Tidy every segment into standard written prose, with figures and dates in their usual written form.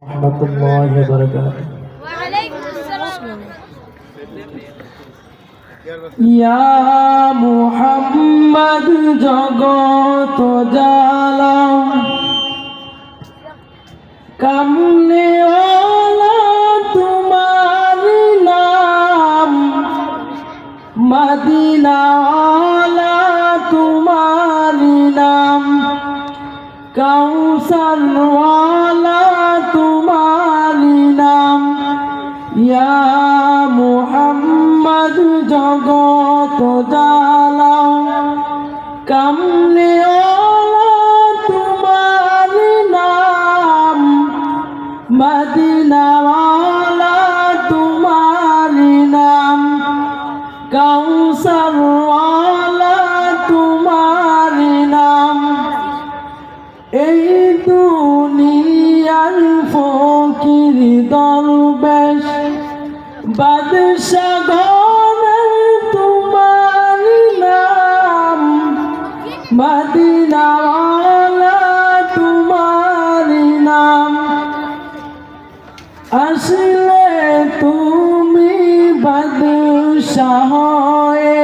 রহমতুল্লাহি ওয়া বারাকাতুহু। ইয়া মুহাম্মদ জগত জালা কামনে ওয়ালা তোমার নাম, মদিনা ওয়ালা তোমার নাম, কাউসার ওয়ালা তোমার নাম। ইয়া মুহাম্মদ জগত জালা কামনে ওয়ালা তোমার নাম, মদিনা ওয়ালা তোমার নাম, কাউসার ওয়ালা তোমার নাম। এই দুনিয়ার ফকির দরবেশ বাদশাহ গণের তোমার নাম, মদিনা ওয়ালা তোমার নাম। আসলে তুমি বাদশাহ হয়ে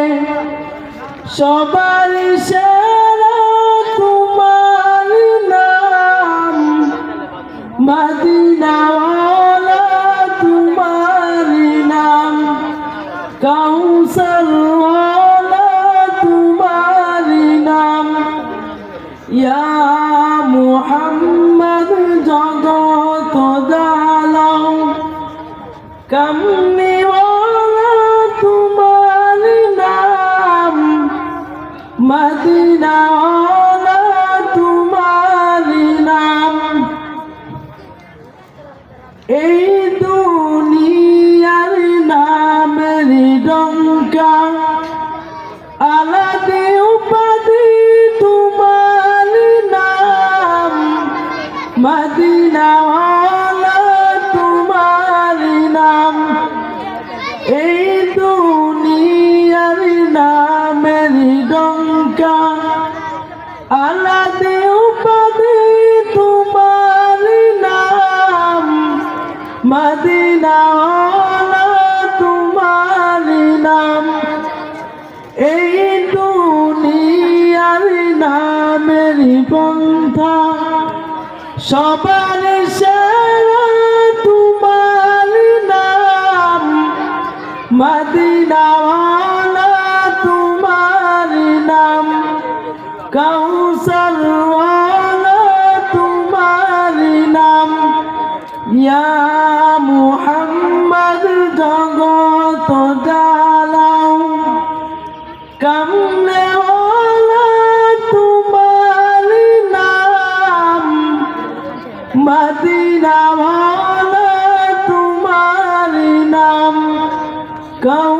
সবার সেরা তোমার নাম, মদিনা ওয়ালা তোমার নাম, কাউসার ওয়ালা তোমার নাম। ইয়া মুহাম্মদ জগত জালা কামনে ওয়ালা তোমার নাম, মদিনা ওয়ালা তোমার নাম। এই দুনিয়ার নামের ডঙ্কা আলাদা উপাধি তোমার নাম, মদিনা ওয়ালা তোমার নাম। এই দুনিয়ার নামের ডঙ্কা আলাদা উপাধি তোমার নাম, মদিনা ওয়ালা তোমার নাম। এই দুনিয়ার নামের পন্থা সবার সেরা তোমার নাম, মদিনা ওয়ালা তোমার নাম, কাউসার ওয়ালা তোমার নাম। ইয়া মুহাম্মদ জগত জালা কামনে ওয়ালা তোমার নাম, মদিনা ওয়ালা তোমার নাম, কাউ